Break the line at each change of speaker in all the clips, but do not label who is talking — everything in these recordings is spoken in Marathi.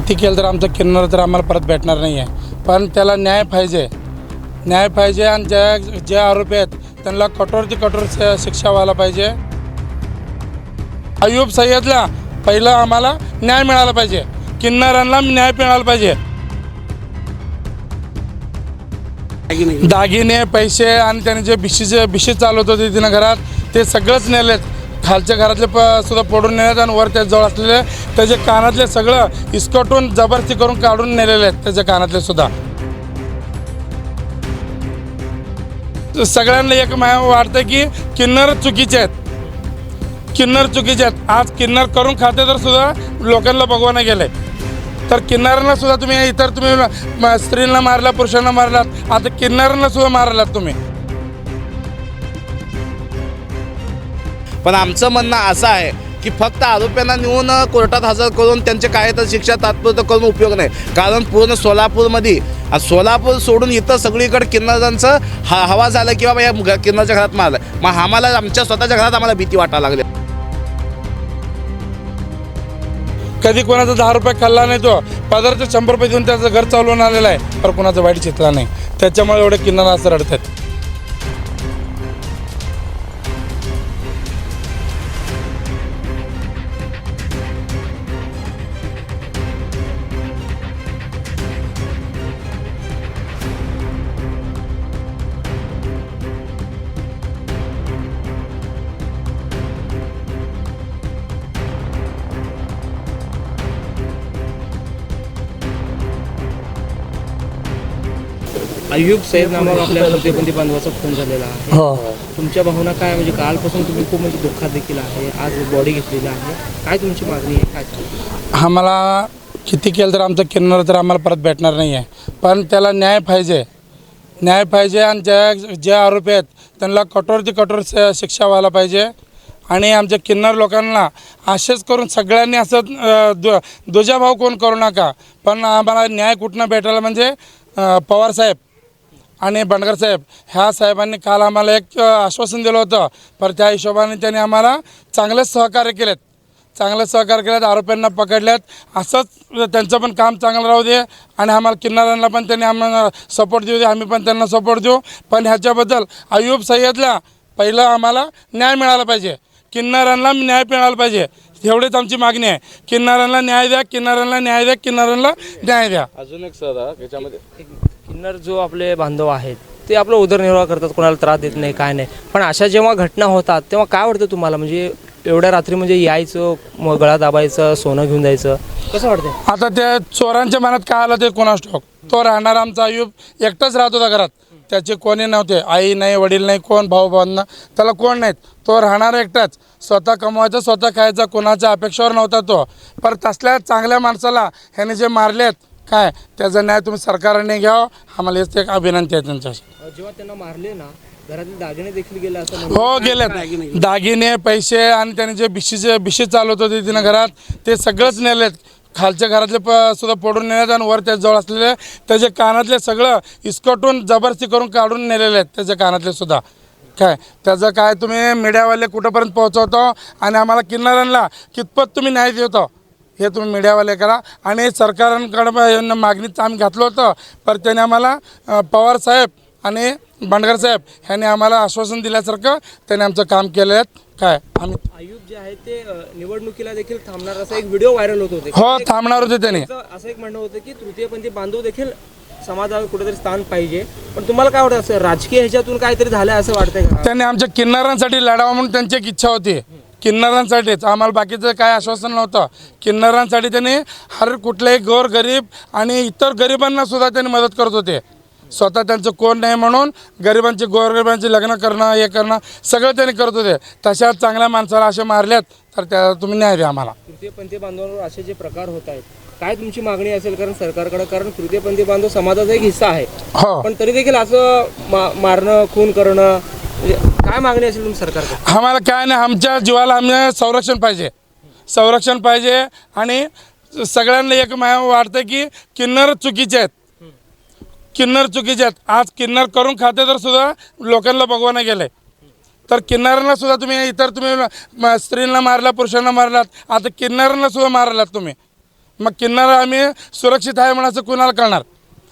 किती केलं तर आमचं किन्नर तर आम्हाला परत भेटणार नाही आहे. पण त्याला न्याय पाहिजे आणि जे आरोपी आहेत त्यांना कठोर ते कठोर शिक्षा व्हायला पाहिजे. अय्यूब सय्यदला पहिलं आम्हाला न्याय मिळाला पाहिजे, किन्नरांना न्याय मिळाला पाहिजे. दागिने पैसे आणि त्याने जे बिशी चालवत होते तिनं घरात ते सगळंच नेलेत. खालच्या घरातले सुद्धा पडून नेलेत आणि वर त्या जवळ असलेले त्याचे कानातले सगळं इस्कटून जबरदस्ती करून काढून नेलेले आहेत. त्याच्या कानातले सुद्धा सगळ्यांना एक वाटतं की किन्नर चुकीचे आहेत. आज किन्नर करून खाते तर सुद्धा लोकांना भगवान गेले. तर किन्नरांना सुद्धा तुम्ही स्त्रीला मारला, पुरुषांना मारलात, आता किन्नरांना सुद्धा मारलात तुम्ही.
पण आमचं म्हणणं असं आहे की फक्त आरोपींना नेऊन कोर्टात हजर करून त्यांचे काय तर शिक्षा तात्पुरतं करून उपयोग नाही. कारण पूर्ण सोलापूरमध्ये सोलापूर सोडून इथं सगळीकडे किन्नरांचं हवा झालं की बाबा या किन्नरच्या घरात मारलं. मग आम्हाला आमच्या स्वतःच्या घरात आम्हाला भीती वाटायला लागली.
कधी कोणाचा 10 रुपये खाल्ला नाही, तो पदरचे 100 रुपये देऊन त्याचं घर चालवून आलेलं आहे, पण कोणाचं वाईट चित्रा नाही. त्याच्यामुळे एवढे किन्नर असं रडतात.
अय्यूब सय्यद नामक आपल्या तृतीयपंथी बांधवाचा खून झालेला आहे. तुमच्या भावना काय, म्हणजे कालपासून तुम्ही खूप म्हणजे दुःखात देखील आहे, आज बॉडी घेतलेली आहे, काय तुमची मागणी आहे, काय?
आम्हाला किती केलं तर आमचं किन्नर तर आम्हाला परत भेटणार नाही आहे. पण त्याला न्याय पाहिजे आणि जे आरोपी आहेत त्यांना कठोर ते कठोर शिक्षा व्हायला पाहिजे. आणि आमच्या किन्नर लोकांना असेच करून सगळ्यांनी असं दुजाभाव कोण करू नका. पण आम्हाला न्याय कुठनं भेटायला म्हणजे पवारसाहेब आणि बंडगर ह्या साहेबांनी काल आम्हाला एक आश्वासन दिलं होतं. पण त्या हिशोबाने त्यांनी आम्हाला चांगलंच सहकार्य केलेत. आरोपींना पकडल्यात. असंच त्यांचं पण काम चांगलं राहू दे आणि आम्हाला किन्नरांना पण त्यांनी आम्हाला सपोर्ट देऊ दे, आम्ही पण त्यांना सपोर्ट देऊ. पण ह्याच्याबद्दल अय्यूब सय्यदला पहिलं आम्हाला न्याय मिळाला पाहिजे, किन्नरांना न्याय मिळाला पाहिजे. एवढीच आमची मागणी आहे. किन्नरांना न्याय द्या.
अजून एक सर याच्यामध्ये
किन्नर जो आपले बांधव आहेत ते आपला उदरनिर्वाह करतात, कोणाला त्रास देत नाही, काय नाही. पण अशा जेव्हा घटना होतात तेव्हा काय वाटतं तुम्हाला, म्हणजे एवढ्या रात्री म्हणजे यायचं, मग गळा दाबायचं, सोनं घेऊन जायचं, कसं वाटतं?
आता त्या चोरांच्या मनात काय आलं ते कोणास ठाऊक. तो राहणार आमचा अय्यूब एकटाच राहत होता घरात. त्याचे कोणी नव्हते, आई नाही, वडील नाही, कोण भाऊ भावना त्याला कोण नाहीत. तो राहणार एकटाच, स्वतः कमवायचा, स्वतः खायचा, कोणाच्या अपेक्षेवर नव्हता तो. पण तसल्या चांगल्या माणसाला ह्याने जे मारलेत काय त्याचा न्याय तुम्ही सरकारने घ्यावं, आम्हाला हेच एक विनंती आहे त्यांच्याशी.
जेव्हा त्यांना मारले ना, घरातले दागिने देखील गेले असं
हो गेलेत. दागिने पैसे आणि त्याने जे बिशी चालवत होते तिनं घरात ते सगळंच नेलेत. खालच्या घरातले सुद्धा पडून नेलेत आणि वर त्या जवळ असलेले त्याचे कानातले सगळं इस्कटून जबरदस्ती करून काढून नेलेले आहेत. त्याचे कानातले सुद्धा काय त्याचं काय तुम्ही मीडियावाले कुठंपर्यंत पोहोचवतो आणि आम्हाला किन्नरांना कितपत तुम्ही न्याय देतो हे तुम्ही मीडियावाले करा. आणि सरकारांकडं मागणीच आम्ही घातलं होतं, पण त्याने आम्हाला पवारसाहेब आणि बंडगर साहेब ह्यांनी आम्हाला आश्वासन दिल्यासारखं त्याने आमचं काम केलं आहे. काय आम्ही
अय्यूब जे आहे ते निवडणुकीला देखील थांबणार असा एक व्हिडिओ व्हायरल होत होते.
हो थांबणार होते त्याने.
असं एक म्हणणं होतं की तृतीयपंथी बांधव देखील समाजाला कुठेतरी स्थान पाहिजे. पण तुम्हाला काय वाटतं, असं राजकीय ह्याच्यातून काहीतरी झालं असं वाटतंय का?
त्यांनी आमच्या किन्नरांसाठी लढावं म्हणून त्यांची एक इच्छा होती. किन्नरांसाठीच, आम्हाला बाकीचं काय आश्वासन नव्हतं. किन्नरांसाठी त्यांनी हर कुठल्याही गरीब आणि इतर गरिबांना सुद्धा त्यांनी मदत करत होते. स्वतः त्यांचं कोण नाही म्हणून गोरगरिबांची लग्न करणं, हे करणं सगळं त्यांनी करत होते. तशा चांगल्या माणसाला असे मारल्यात तर त्याला तुम्ही न्याय द्या आम्हाला.
तृतीयपंथी बांधवांवर असे जे प्रकार होत आहेत, काय तुमची मागणी असेल कारण सरकारकडे? कारण तृतीयपंथी बांधव समाजाचा एक हिस्सा आहे.
हो,
पण तरी देखील असं मारणं, खून करणं, काय मागणी असेल तुमची सरकारकडे?
आम्हाला काय नाही, आमच्या जीवाला आम्हाला संरक्षण पाहिजे. आणि सगळ्यांना एक वाटतं की किन्नर चुकीचे आहेत. आज किन्नर करून खाते तर सुद्धा लोकांना भगवान गेले. तर किन्नरांना सुद्धा तुम्ही स्त्रीला मारला, पुरुषांना मारलात, आता किन्नरांना सुद्धा मारलात तुम्ही. मग किन्नर आम्ही सुरक्षित आहे म्हणायचं कुणाला कळणार?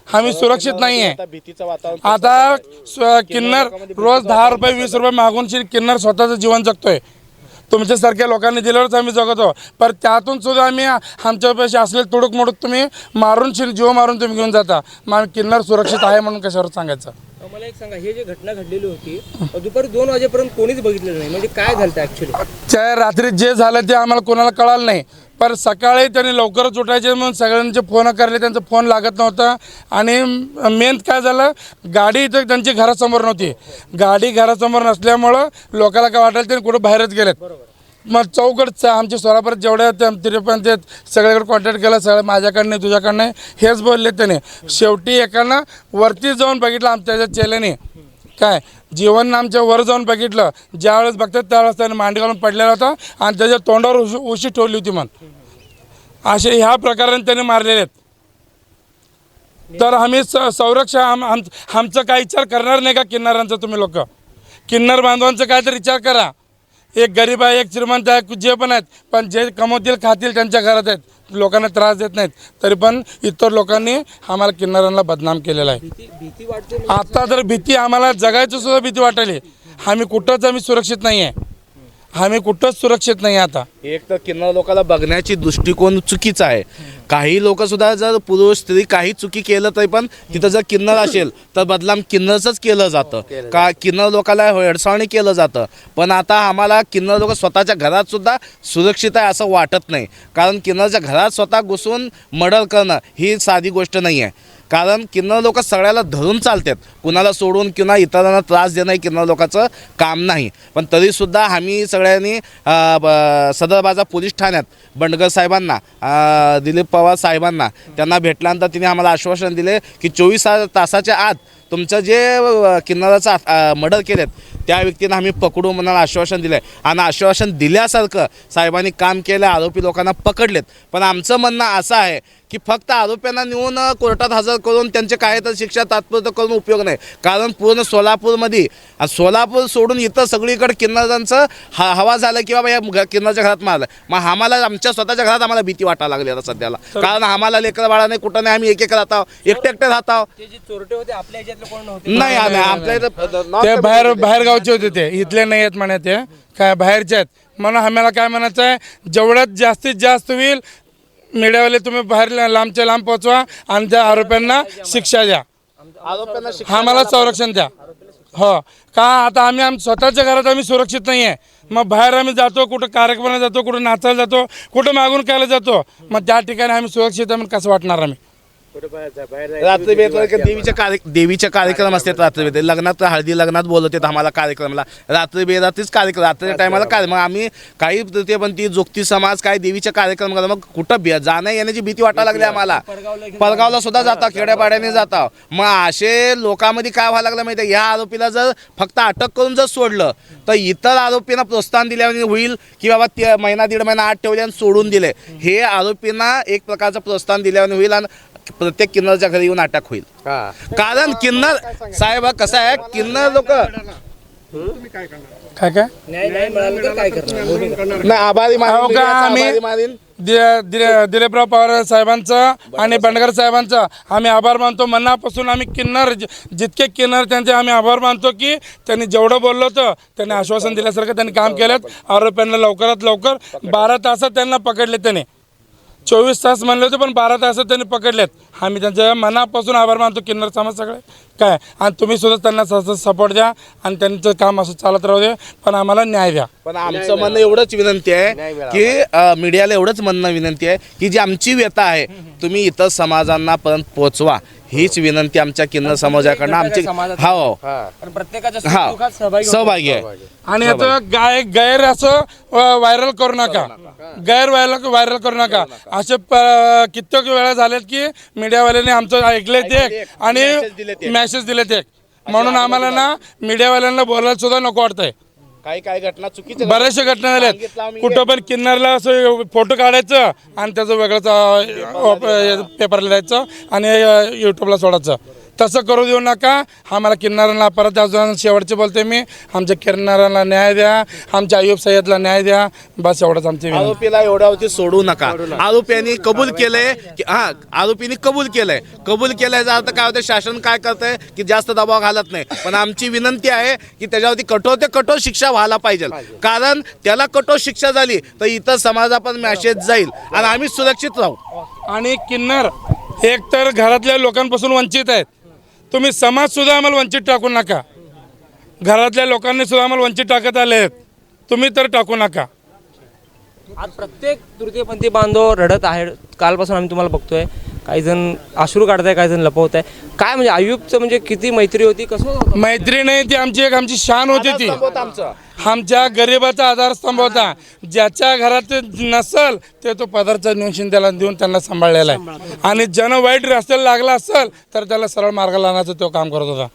आम्ही सुरक्षित नाही आहे.
भीतीचं वातावरण
आता किन्नर रोज 10 रुपये 20 रुपये मागून किन्नर स्वतःचं जीवन जगतोय. तुमच्यासारख्या लोकांनी दिल्यावरच आम्ही जगतो. पण त्यातून सुद्धा आम्ही आमच्या पैसे असले तुडूक मोडूक तुम्ही मारून जीव मारून तुम्ही घेऊन जाता. मग किन्नर सुरक्षित आहे म्हणून कशावर सांगायचं?
मला एक सांगा, हे जे घटना घडलेली होती दुपारी 2 वाजेपर्यंत कोणीच बघितलेलं नाही, म्हणजे काय झालं ॲक्च्युली?
त्या रात्री जे झालं ते आम्हाला कोणाला कळालं नाही. पण सकाळी त्यांनी लवकरच उठायचे म्हणून सगळ्यांचे फोन करले, त्यांचं फोन लागत नव्हतं. आणि मेन काय झालं, गाडी इथं त्यांची घरासमोर नव्हती. गाडी घरासमोर नसल्यामुळं लोकांना काय वाटायला त्यांनी कुठं बाहेरच गेलेत. मग चौकड आमच्या सोलापुरात जेवढ्या तरी पण ते सगळ्याकडे कॉन्टॅक्ट केला, सगळं माझ्याकडनं नाही तुझ्याकडनं नाही हेच बोलले त्याने. शेवटी एकानं वरती जाऊन बघितलं आमच्या चेल्याने, काय जीवन आमच्या वर जाऊन बघितलं. ज्यावेळेस बघतात त्यावेळेस त्याने मांडी घालून पडलेला होता आणि त्याच्या तोंडावर उशी ठेवली होती. मग असे ह्या प्रकाराने त्याने मारलेले आहेत. तर आम्ही संरक्षण आमचं काय विचार करणार नाही का किन्नरांचा? तुम्ही लोक किन्नर बांधवांचं काय तर विचार करा. एक गरीब आहे, एक श्रीमंत आहे, जे पण आहेत, पण जे कमवतील खातील त्यांच्या घरात आहेत, लोकांना त्रास देत नाहीत. तरी पण इतर लोकांनी आम्हाला किन्नरांना बदनाम केलेला आहे.
भीती वाटते.
आता तर भीती आम्हाला जगायची सुद्धा भीती वाटायली. आम्ही सुरक्षित नाही आहे. आम्ही कुठंच सुरक्षित नाही आता.
एक तर किन्नर लोकांना बघण्याची दृष्टिकोन चुकीचा आहे. काही लोक सुद्धा जर पुरुष स्त्री काही चुकी केलं तरी पण तिथं जर किन्नर असेल तर बदनाम किन्नरचंच केलं जातं. का किन्नर लोकांना हेडसावणी केलं जातं. पण आता आम्हाला किन्नर लोक स्वतःच्या घरात सुद्धा सुरक्षित आहे असं वाटत नाही. कारण किन्नरच्या घरात स्वतः घुसून मर्डर करणं ही साधी गोष्ट नाही आहे. कारण किन्नर लोक सगळ्याला धरून चालतात, कुणाला सोडून किंवा इतरांना त्रास देणं हे किन्नर लोकांचं काम नाही. पण तरीसुद्धा आम्ही सगळ्यांनी सदर बाजार पोलीस ठाण्यात बंडगर साहेबांना, दिलीप पवार साहेबांना त्यांना भेटल्यानंतर तिने आम्हाला आश्वासन दिले की 24 तासाच्या आत तुमचं जे किन्नराचा मर्डर केलेत त्या व्यक्तींना आम्ही पकडू म्हणून आश्वासन दिलं आहे. आणि आश्वासन दिल्यासारखं साहेबांनी काम केलं, आरोपी लोकांना पकडलेत. पण आमचं म्हणणं असं आहे की फक्त आरोप्यांना नेऊन कोर्टात हजर करून त्यांचे काय तर शिक्षा तात्पुरतं करून उपयोग नाही. कारण पूर्ण सोलापूरमध्ये सोलापूर सोडून इथं सगळीकडे किन्नरांचं हवा झालं की बाबा या किन्नरच्या घरात मारलं. मग आम्हाला आमच्या स्वतःच्या घरात आम्हाला भीती वाटायला लागली आता सध्याला. कारण आम्हाला लेकरं बाळा नाही, कुठं नाही, आम्ही एक राहत आहोत, एकटे राहत आहोत.
ते जे चोरटे होते आपल्या ह्याच्यातले कोण नव्हते?
नाही आपल्या इथं
ते बाहेर गावचे होते, ते इथले नाही आहेत म्हणे, ते काय बाहेरचे आहेत. म्हणून आम्हाला काय म्हणायचं आहे, जेवढ्यात जास्तीत जास्त होईल मीडियावाले तुम्ही बाहेर लांबच्या लांब पोहोचवा आणि त्या आरोप्यांना शिक्षा द्या, आम्हाला संरक्षण द्या. हो का आता आम्ही स्वतःच्या घरात आम्ही सुरक्षित नाही आहे. मग बाहेर आम्ही जातो, कुठं कार्यक्रमाला जातो, कुठं नाचायला जातो, कुठं मागून खायला जातो. मग त्या ठिकाणी आम्ही सुरक्षित आहे कसं वाटणार? आम्ही
रात्री देवीचे कार्यक्रम असतात. रात्री लग्नात हळदी लग्नात बोलवतात आम्हाला कार्यक्रमाला. रात्रीच कार्यक्रम, रात्रीच्या टायमाला काय मग आम्ही काही ते पण ती जोगती समाज काय देवीचे कार्यक्रम करतो. मग कुठं जाणं येण्याची भीती वाटायला लागली आम्हाला. पडगावला सुद्धा जाता, खेड्यापाड्याने जाता. मग असे लोकांमध्ये काय व्हायला लागलं माहिती आहे, ह्या आरोपीला जर फक्त अटक करून जर सोडलं तर इतर आरोपींना प्रोत्साहन दिल्याने होईल की बाबा ते महिना दीड महिना आत ठेवले आणि सोडून दिले. हे आरोपींना एक प्रकारचं प्रोत्साहन दिल्याने होईल आणि प्रत्येक किन्नरच्या घरी येऊन अटॅक होईल. कारण किन्नर साहेब कसं आहे, किन्नर लोक
काय
न्याय मिळालं तर काय करणार?
आभारी
आम्ही दिलीपराव पवार साहेबांचा आणि बंडगर साहेबांचा आम्ही आभार मानतो मनापासून. आम्ही किन्नर जितके किन्नर त्यांचे आम्ही आभार मानतो की त्यांनी जेवढं बोललं होतं त्यांनी आश्वासन दिल्यासारखं त्यांनी काम केलं. आरोप्यांना लवकरात लवकर 12 तासात त्यांना पकडले. त्याने 24 तास म्हणले होते पण 12 तासात त्यांनी पकडलेत. आम्ही त्यांच्या मनापासून आभार मानतो किन्नर समाज सगळे काय. आणि तुम्ही सुद्धा त्यांना सपोर्ट द्या आणि त्यांचं काम असं चालत राहू दे, पण आम्हाला न्याय द्या.
पण आमचं म्हणणं एवढंच विनंती आहे की मीडियाला एवढंच म्हणणं विनंती आहे की जी आमची व्यथा आहे तुम्ही इतर समाजांना पर्यंत पोहोचवा. हीच विनंती आमच्या किन्नर समाजाकडनं आमची सहभागी आहे.
आणि आता गैर असं व्हायरल करू नका, गैर व्हायरल करू नका. असे कित्येक वेळा झालेत की मीडियावाल्यांनी आमचं ऐकले ते आणि मेसेज दिले ते. म्हणून आम्हाला ना मीडियावाल्यांना बोलायला सुद्धा नको वाटतंय.
काही घटना चुकीच्या
बऱ्याचशा घटना झाल्यात. कुठं पण किन्नरला असं फोटो काढायचं आणि त्याचं वेगळंच पेपरला द्यायचं आणि यूट्यूबला सोडायचं. तसं करू देऊ नका. आम्हाला किन्नरांना परत अजून शेवटचे बोलते मी, आमच्या किन्नरांना न्याय द्या, आमच्या अय्यूब सय्यदला न्याय द्या. बस एवढंच आमची विनंती.
आरोपीला एवढ्यावरती सोडू नका. आरोपींनी कबूल केलंय की आरोपींनी कबूल केलंय याचा अर्थ काय होतं, शासन काय करतंय की जास्त दबाव घालत नाही. पण आमची विनंती आहे की त्याच्यावरती कठोर ते कठोर शिक्षा व्हायला पाहिजे. कारण त्याला कठोर शिक्षा झाली तर इतर समाजा पण मॅसेज जाईल आणि आम्ही सुरक्षित राहू.
आणि किन्नर एक तर घरातल्या लोकांपासून वंचित आहेत. तुम्ही समाजसुद्धा आम्हाला वंचित टाकू नका. घरातल्या लोकांनी सुद्धा आम्हाला वंचित टाकत आले आहेत, तुम्ही तर टाकू नका.
आज प्रत्येक तृतीयपंथी बांधव रडत आहे. कालपासून आम्ही तुम्हाला बघतोय, काही जण अश्रू काढताय, काही जण लपवत आहे. काय म्हणजे अय्यूबचं म्हणजे किती मैत्री होती, कसं होतं?
मैत्री नाही, ती आमची शान होती. ती
आमचं
आमच्या गरिबाचा आधारस्तंभ होता. ज्याच्या घरात नसल ते तो पदार्थ नेऊन त्याला देऊन त्यांना सांभाळलेला आहे. आणि ज्यानं वाईट रस्त्याला लागला असेल तर त्याला सरळ मार्ग लावण्याचं तो काम करत होता.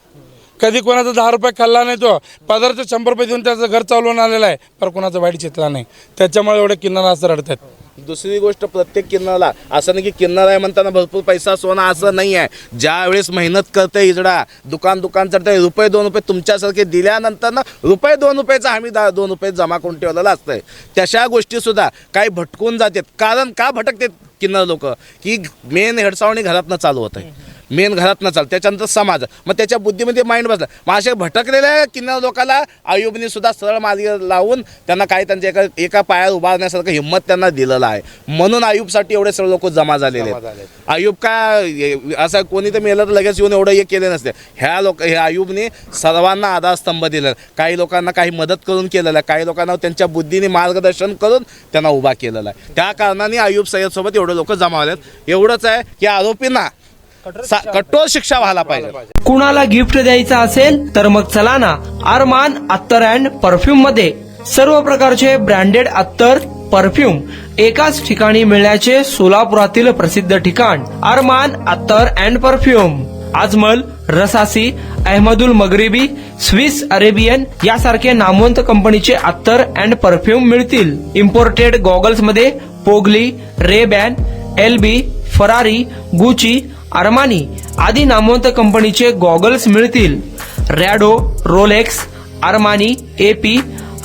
कधी कोणाचा 10 रुपये खाल्ला नाही, तो पदार्थ 100 रुपये देऊन त्याचं घर चालवून आलेला आहे, पण कोणाचं वाईट चितला नाही. त्याच्यामुळे एवढे किन्नर असं रडतात.
दुसरी गोष्ट, प्रत्येक किन्नरला असं नाही की किन्नर आहे म्हणताना भरपूर पैसा सोना असं नाही आहे. ज्या वेळेस मेहनत करते इजडा, दुकान चढते, रुपये 2 रुपये तुमच्यासारखे दिल्यानंतर ना रुपये 2 रुपयाचा आम्ही 2 रुपये जमा करून ठेवलेला असतंय. तशा गोष्टीसुद्धा काही भटकून जातात. कारण का भटकतात किन्नर लोक, की मेन हेडसावणी घरातनं चालू होत आहे, मेन घरातनं चालतं, त्याच्यानंतर समाज, मग त्याच्या बुद्धीमध्ये माइंड बसला. मग अशा भटकलेल्या किन्नर लोकांना आयुबने सुद्धा सरळ मार्ग लावून त्यांना काय त्यांच्या एका पायावर उभारण्यासारखं हिंमत त्यांना दिलेलं आहे. म्हणून आयुबसाठी एवढे सर्व लोक जमा झालेले आहेत. आयुब काय असं कोणी तर मेलं तर लगेच येऊन एवढं हे केले नसते. हे आयुबने सर्वांना आधारस्तंभ दिला. काही लोकांना काही मदत करून केलेलं आहे, काही लोकांना त्यांच्या बुद्धीने मार्गदर्शन करून त्यांना उभा केलेला आहे. त्या कारणाने आयुब सय्यदसोबत एवढे लोक जमा झालेत. एवढंच आहे की आरोपींना कठोर शिक्षा व्हायला पाहिजे.
कुणाला गिफ्ट द्यायचं असेल तर मग चला ना अरमान अत्तर अँड परफ्यूम मध्ये. सर्व प्रकारचे ब्रँडेड अत्तर परफ्यूम एकाच ठिकाणी मिळण्याचे सोलापुरातील प्रसिद्ध ठिकाण अरमान अत्तर and perfume. Ajmal, Rasasi, Ahmed Al Maghribi, Swiss Arabian यासारखे नामवंत कंपनीचे अत्तर अँड परफ्यूम मिळतील. इम्पोर्टेड गॉगल्स मध्ये पोगली, रेबॅन, एलबी, फरारी, गुची, अरमानी आदी नामवंत कंपनीचे गॉगल्स मिळतील. Rado, Rolex, Armani, AP,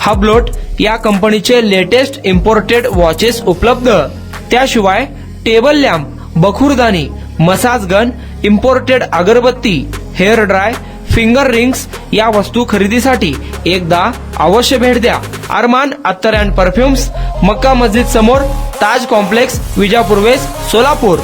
Hublot या कंपनीचे लेटेस्ट इम्पोर्टेड वॉचेस उपलब्ध. त्याशिवाय टेबल लॅम्प, बखुरदानी, मसाज गन, इम्पोर्टेड अगरबत्ती, हेअर ड्राय, फिंगर रिंग्स या वस्तू खरेदीसाठी एकदा अवश्य भेट द्या. अरमान अत्तर अँड परफ्युम्स, मक्का मस्जिद समोर, ताज कॉम्प्लेक्स, विजापूर वेस्ट, सोलापूर.